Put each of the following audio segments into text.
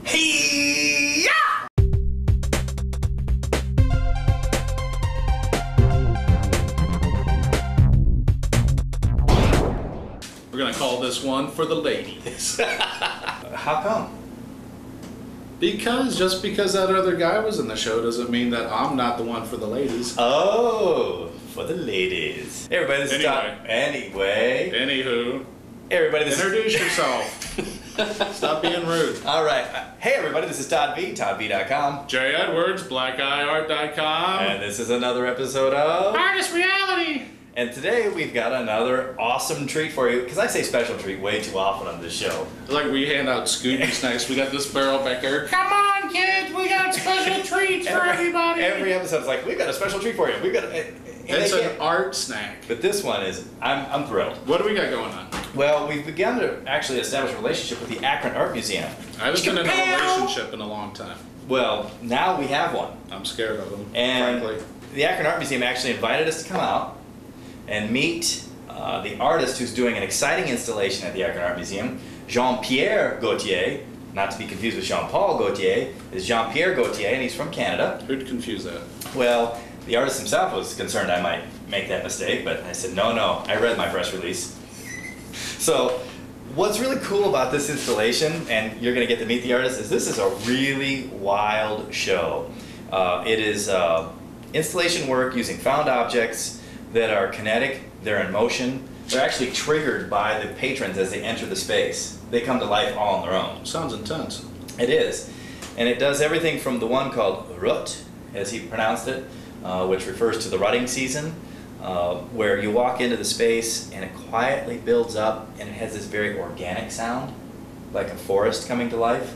Hey-ya! We're gonna call this one for the ladies. How come? Because just because that other guy was in the show doesn't mean that I'm not the one for the ladies. Oh, for the ladies. Hey everybody, this is Todd. Anyway. Anywho. Hey everybody, this Introduce yourself. Stop being rude. Alright. Hey everybody, this is Todd V, ToddV.com. Jay Edwards, BlackEyeArt.com. And this is another episode of Artist Reality. And today we've got another awesome treat for you, because I say special treat way too often on this show. It's like we hand out Scooby snacks. We got this barrel back here. Come on, kids, we got special treats for everybody. Every episode's like, we've got a special treat for you. We've got it's an art snack. But this one is, I'm thrilled. What do we got going on? Well, we've begun to actually establish a relationship with the Akron Art Museum. I haven't been in a relationship in a long time. Well, now we have one. I'm scared of them, and frankly. The Akron Art Museum actually invited us to come out and meet the artist who's doing an exciting installation at the Akron Art Museum. Jean-Pierre Gauthier, not to be confused with Jean-Paul Gaultier, is Jean-Pierre Gauthier, and he's from Canada. Who'd confuse that? Well, the artist himself was concerned I might make that mistake, but I said, no, I read my press release. So, what's really cool about this installation, and you're going to get to meet the artist, is this is a really wild show. It is installation work using found objects that are kinetic, they're in motion, they're actually triggered by the patrons as they enter the space. They come to life all on their own. Sounds intense. It is. And it does everything from the one called rut, as he pronounced it, which refers to the rutting season, where you walk into the space and it quietly builds up and it has this very organic sound, like a forest coming to life,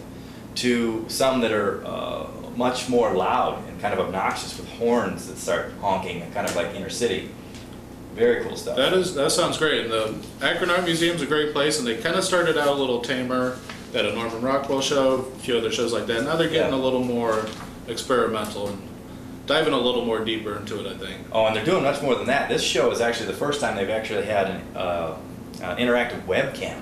to some that are much more loud and kind of obnoxious with horns that start honking, kind of like inner city. Very cool stuff. That sounds great. And the Akron Art Museum's a great place, and they kind of started out a little tamer at a Norman Rockwell show, a few other shows like that. Now they're getting a little more experimental and diving a little more deeper into it, I think. Oh, and they're doing much more than that. This show is actually the first time they've actually had an interactive webcam.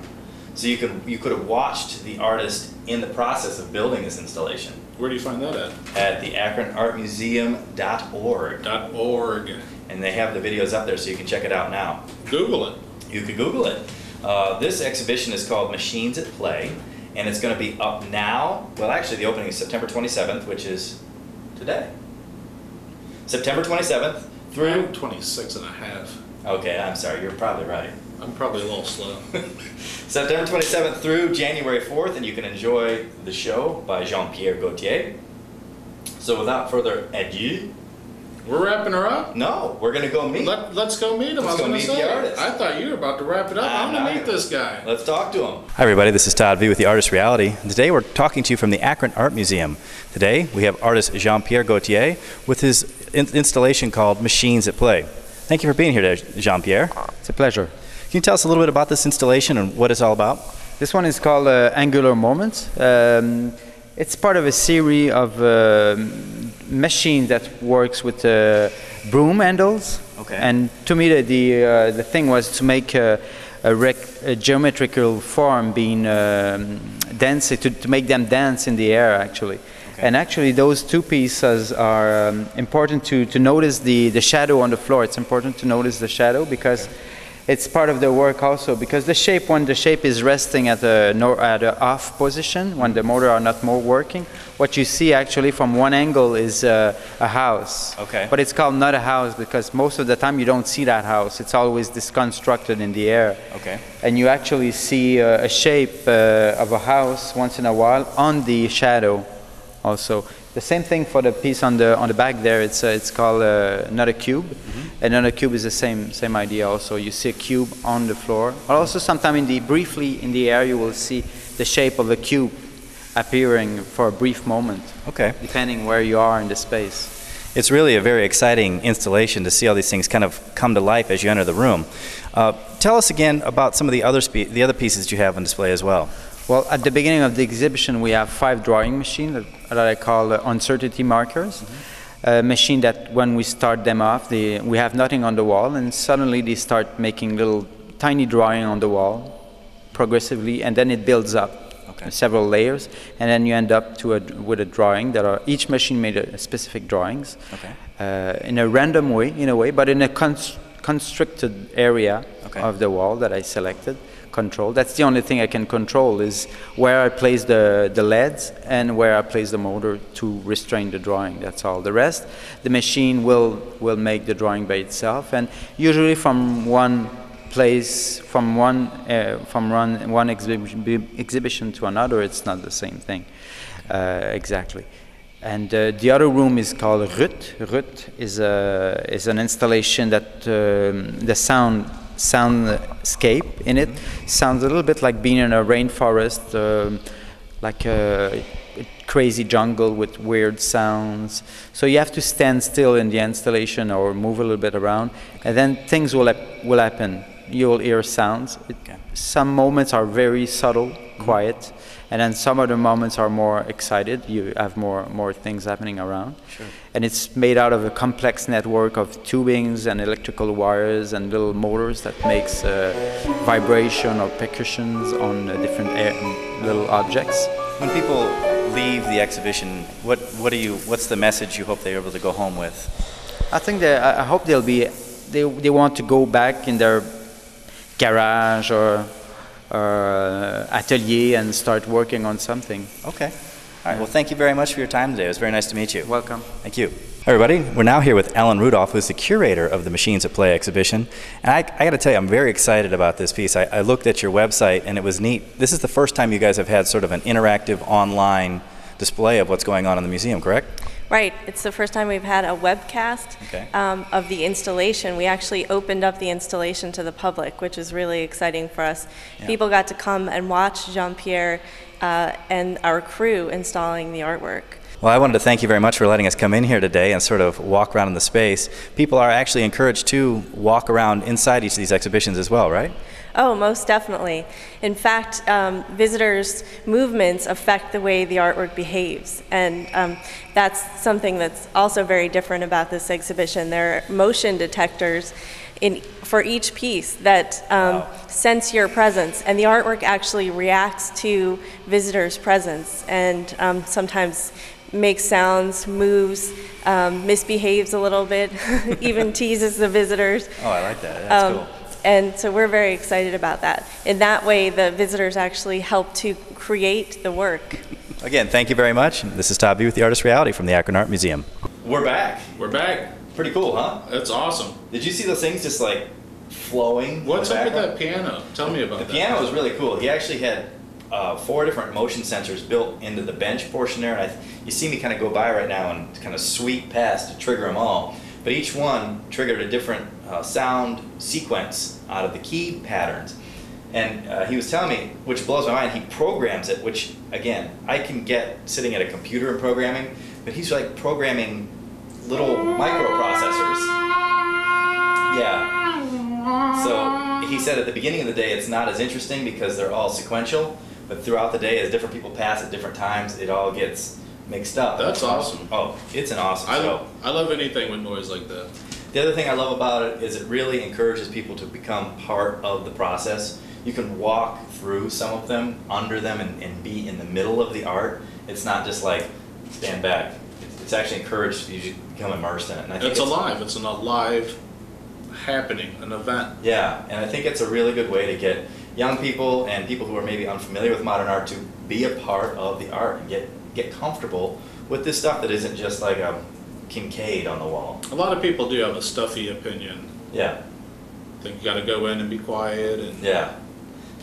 So you could have watched the artist in the process of building this installation. Where do you find that at? At the AkronArtMuseum.org. .org. And they have the videos up there so you can check it out now. Google it. You can Google it. This exhibition is called Machines at Play, and it's going to be up now. Well, actually, the opening is September 27th, which is today. September 27th through... I'm 26 and a half. Okay, I'm sorry. You're probably right. I'm probably a little slow. September 27th through January 4th, and you can enjoy the show by Jean-Pierre Gauthier. So without further ado... We're wrapping her up? No, we're going to go meet. Let's go meet him. Let's go meet the artist. I thought you were about to wrap it up. I'm going to meet this guy. Let's talk to him. Hi everybody, this is Todd V with the Artist Reality. And today we're talking to you from the Akron Art Museum. Today we have artist Jean-Pierre Gauthier with his installation called Machines at Play. Thank you for being here today, Jean-Pierre. It's a pleasure. Can you tell us a little bit about this installation and what it's all about? This one is called Angular Moments. It's part of a series of machine that works with broom handles. Okay. And to me the thing was to make a geometrical form being dance, to make them dance in the air actually. Okay. And actually those two pieces are important to notice the shadow on the floor. It's important to notice the shadow because it's part of the work also, because the shape, when the shape is resting at a off position, when the motor are not more working, what you see actually from one angle is a house. Okay. But it's called not a house because most of the time you don't see that house. It's always disconstructed in the air. Okay. And you actually see a shape of a house once in a while on the shadow also. The same thing for the piece on the back there. It's called not a cube. Mm-hmm. And not a cube is the same idea also. You see a cube on the floor. But also sometimes briefly in the air you will see the shape of a cube appearing for a brief moment. Okay. Depending where you are in the space. It's really a very exciting installation to see all these things kind of come to life as you enter the room. Tell us again about some of the other pieces you have on display as well. Well, at the beginning of the exhibition, we have 5 drawing machines that I call uncertainty markers. Mm-hmm. A machine that when we start them off, we have nothing on the wall, and suddenly they start making little tiny drawing on the wall progressively, and then it builds up. Okay. several layers, and then you end up with a drawing that are each machine made a specific drawings in a random way, but in a constricted area of the wall that I selected. Control. That's the only thing I can control is where I place the LEDs and where I place the motor to restrain the drawing. That's all. The rest, the machine will make the drawing by itself, and usually from one place, from one exhibition to another, it's not the same thing exactly. And the other room is called Rut. Rut is an installation that the soundscape in it sounds a little bit like being in a rainforest, like a crazy jungle with weird sounds. So you have to stand still in the installation or move a little bit around, and then things will happen. You'll hear sounds. Some moments are very subtle, quiet, and then some other moments are more excited. You have more things happening around. Sure. And it's made out of a complex network of tubings and electrical wires and little motors that makes vibration or percussions on different little objects. When people leave the exhibition, what's the message you hope they're able to go home with? I think I hope they want to go back in their garage or atelier and start working on something. Okay. All right. Well, thank you very much for your time today. It was very nice to meet you. Welcome. Thank you. Hi, everybody. We're now here with Ellen Rudolph, who's the curator of the Machines at Play exhibition. And I got to tell you, I'm very excited about this piece. I looked at your website, and it was neat. This is the first time you guys have had sort of an interactive online display of what's going on in the museum, correct? Right. It's the first time we've had a webcast of the installation. We actually opened up the installation to the public, which is really exciting for us. Yeah. People got to come and watch Jean-Pierre and our crew installing the artwork. Well, I wanted to thank you very much for letting us come in here today and sort of walk around in the space. People are actually encouraged to walk around inside each of these exhibitions as well, right? Oh, most definitely. In fact, visitors' movements affect the way the artwork behaves, and that's something that's also very different about this exhibition. There are motion detectors for each piece that sense your presence, and the artwork actually reacts to visitors' presence and sometimes makes sounds, moves, misbehaves a little bit, even teases the visitors. Oh, I like that. That's cool. And so we're very excited about that. In that way, the visitors actually help to create the work. Again, thank you very much. This is Todd B with the Artist Reality from the Akron Art Museum. We're back. We're back. Pretty cool, huh? That's awesome. Did you see those things just like flowing? What's up with that piano? Tell me about that. The piano was really cool. He actually had 4 different motion sensors built into the bench portion there. And you see me kind of go by right now and kind of sweep past to trigger them all. But each one triggered a different sound sequence out of the key patterns. And he was telling me, which blows my mind, he programs it, which again, I can get sitting at a computer and programming, but he's like programming little microprocessors. Yeah. So he said at the beginning of the day it's not as interesting because they're all sequential, but throughout the day as different people pass at different times, it all gets mixed up. That's awesome. Oh, it's an awesome show. I love anything with noise like that. The other thing I love about it is it really encourages people to become part of the process. You can walk through some of them, under them, and be in the middle of the art. It's not just like stand back. It's actually encouraged you to become immersed in it. And I think it's alive. It's an alive happening, an event. Yeah, and I think it's a really good way to get young people and people who are maybe unfamiliar with modern art to be a part of the art and get comfortable with this stuff that isn't just like a Kincaid on the wall. A lot of people do have a stuffy opinion. Yeah. Think you got to go in and be quiet. And yeah.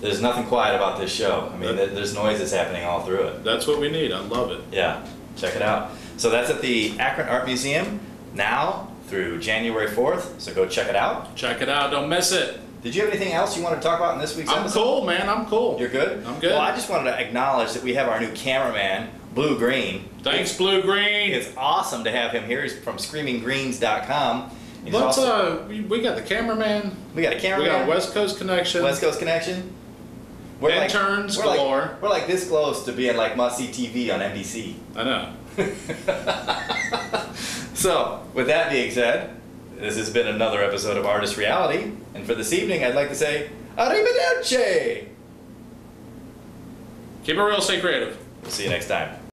There's nothing quiet about this show. I mean, there's noises happening all through it. That's what we need. I love it. Yeah. Check it out. So that's at the Akron Art Museum now through January 4th. So go check it out. Check it out. Don't miss it. Did you have anything else you want to talk about in this week's episode? I'm cool, man. I'm cool. You're good? I'm good. Well, I just wanted to acknowledge that we have our new cameraman, Blue Green. Thanks, Blue Green. It's awesome to have him here. He's from screaminggreens.com. Let's, we got the cameraman. We got a cameraman. We got West Coast Connection. West Coast Connection. We're interns galore. We're like this close to being like must-see TV on NBC. I know. So, with that being said, this has been another episode of Artist Reality. And for this evening, I'd like to say, arrivederci! Keep it real, stay creative. We'll see you next time.